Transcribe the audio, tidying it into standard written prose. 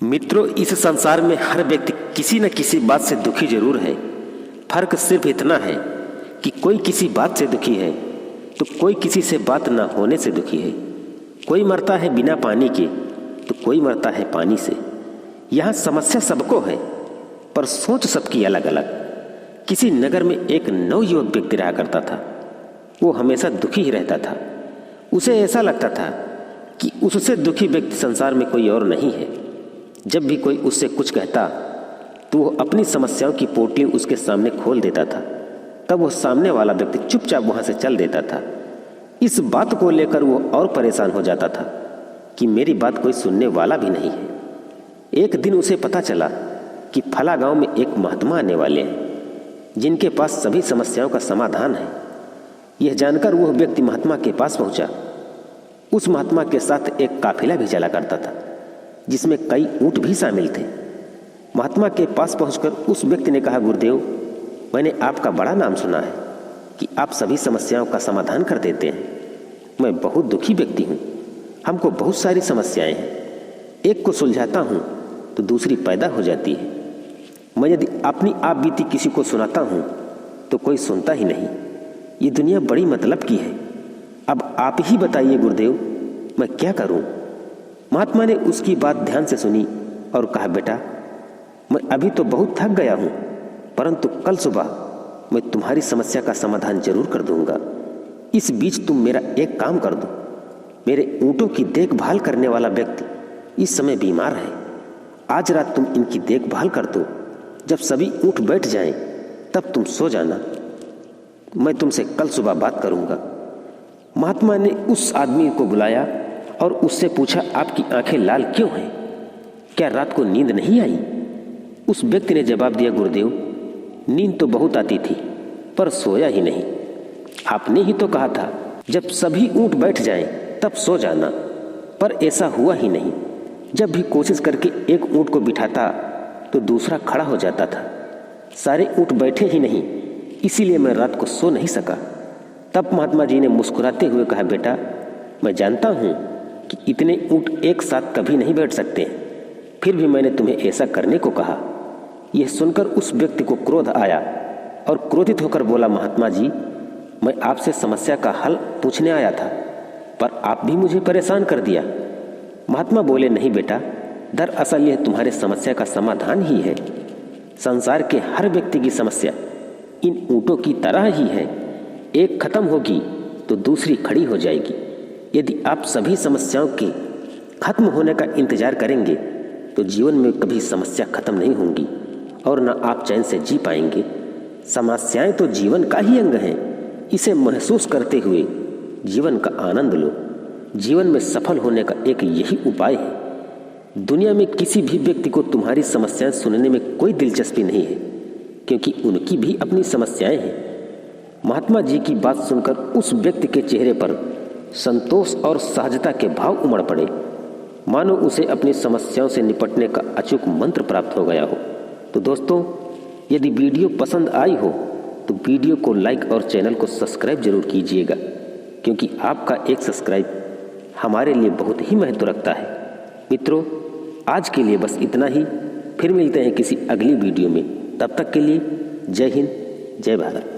मित्रों, इस संसार में हर व्यक्ति किसी न किसी बात से दुखी जरूर है। फर्क सिर्फ इतना है कि कोई किसी बात से दुखी है तो कोई किसी से बात न होने से दुखी है। कोई मरता है बिना पानी के तो कोई मरता है पानी से। यहाँ समस्या सबको है पर सोच सबकी अलग अलग। किसी नगर में एक नवयुवक व्यक्ति रहा करता था। वो हमेशा दुखी ही रहता था। उसे ऐसा लगता था कि उससे दुखी व्यक्ति संसार में कोई और नहीं है। जब भी कोई उससे कुछ कहता तो वो अपनी समस्याओं की पोटली उसके सामने खोल देता था। तब वो सामने वाला व्यक्ति चुपचाप वहाँ से चल देता था। इस बात को लेकर वो और परेशान हो जाता था कि मेरी बात कोई सुनने वाला भी नहीं है। एक दिन उसे पता चला कि फला गांव में एक महात्मा आने वाले हैं जिनके पास सभी समस्याओं का समाधान है। यह जानकर वह व्यक्ति महात्मा के पास पहुंचा। उस महात्मा के साथ एक काफिला भी चला करता था जिसमें कई ऊंट भी शामिल थे। महात्मा के पास पहुंचकर उस व्यक्ति ने कहा, गुरुदेव, मैंने आपका बड़ा नाम सुना है कि आप सभी समस्याओं का समाधान कर देते हैं। मैं बहुत दुखी व्यक्ति हूँ। हमको बहुत सारी समस्याएं हैं। एक को सुलझाता हूँ तो दूसरी पैदा हो जाती है। मैं यदि अपनी आप बीती किसी को सुनाता हूँ तो कोई सुनता ही नहीं। ये दुनिया बड़ी मतलब की है। अब आप ही बताइए गुरुदेव, मैं क्या करूँ? महात्मा ने उसकी बात ध्यान से सुनी और कहा, बेटा, मैं अभी तो बहुत थक गया हूँ, परंतु कल सुबह मैं तुम्हारी समस्या का समाधान जरूर कर दूंगा। इस बीच तुम मेरा एक काम कर दो। मेरे ऊँटों की देखभाल करने वाला व्यक्ति इस समय बीमार है। आज रात तुम इनकी देखभाल कर दो। जब सभी ऊँट बैठ जाएं, तब तुम सो जाना। मैं तुमसे कल सुबह बात करूंगा। महात्मा ने उस आदमी को बुलाया और उससे पूछा, आपकी आंखें लाल क्यों हैं? क्या रात को नींद नहीं आई? उस व्यक्ति ने जवाब दिया, गुरुदेव, नींद तो बहुत आती थी पर सोया ही नहीं। आपने ही तो कहा था जब सभी ऊँट बैठ जाएं तब सो जाना, पर ऐसा हुआ ही नहीं। जब भी कोशिश करके एक ऊँट को बिठाता तो दूसरा खड़ा हो जाता था। सारे ऊँट बैठे ही नहीं, इसीलिए मैं रात को सो नहीं सका। तब महात्मा जी ने मुस्कुराते हुए कहा, बेटा, मैं जानता हूँ कि इतने ऊँट एक साथ कभी नहीं बैठ सकते, फिर भी मैंने तुम्हें ऐसा करने को कहा। यह सुनकर उस व्यक्ति को क्रोध आया और क्रोधित होकर बोला, महात्मा जी, मैं आपसे समस्या का हल पूछने आया था पर आप भी मुझे परेशान कर दिया। महात्मा बोले, नहीं बेटा, दरअसल यह तुम्हारे समस्या का समाधान ही है। संसार के हर व्यक्ति की समस्या इन ऊँटों की तरह ही है। एक खत्म होगी तो दूसरी खड़ी हो जाएगी। यदि आप सभी समस्याओं के खत्म होने का इंतजार करेंगे तो जीवन में कभी समस्या खत्म नहीं होंगी और न आप चैन से जी पाएंगे। समस्याएं तो जीवन का ही अंग हैं। इसे महसूस करते हुए जीवन का आनंद लो। जीवन में सफल होने का एक यही उपाय है। दुनिया में किसी भी व्यक्ति को तुम्हारी समस्याएं सुनने में कोई दिलचस्पी नहीं है, क्योंकि उनकी भी अपनी समस्याएं हैं। महात्मा जी की बात सुनकर उस व्यक्ति के चेहरे पर संतोष और सहजता के भाव उमड़ पड़े, मानो उसे अपनी समस्याओं से निपटने का अचूक मंत्र प्राप्त हो गया हो। तो दोस्तों, यदि वीडियो पसंद आई हो तो वीडियो को लाइक और चैनल को सब्सक्राइब जरूर कीजिएगा, क्योंकि आपका एक सब्सक्राइब हमारे लिए बहुत ही महत्व रखता है। मित्रों, आज के लिए बस इतना ही। फिर मिलते हैं किसी अगली वीडियो में। तब तक के लिए जय हिंद, जय भारत।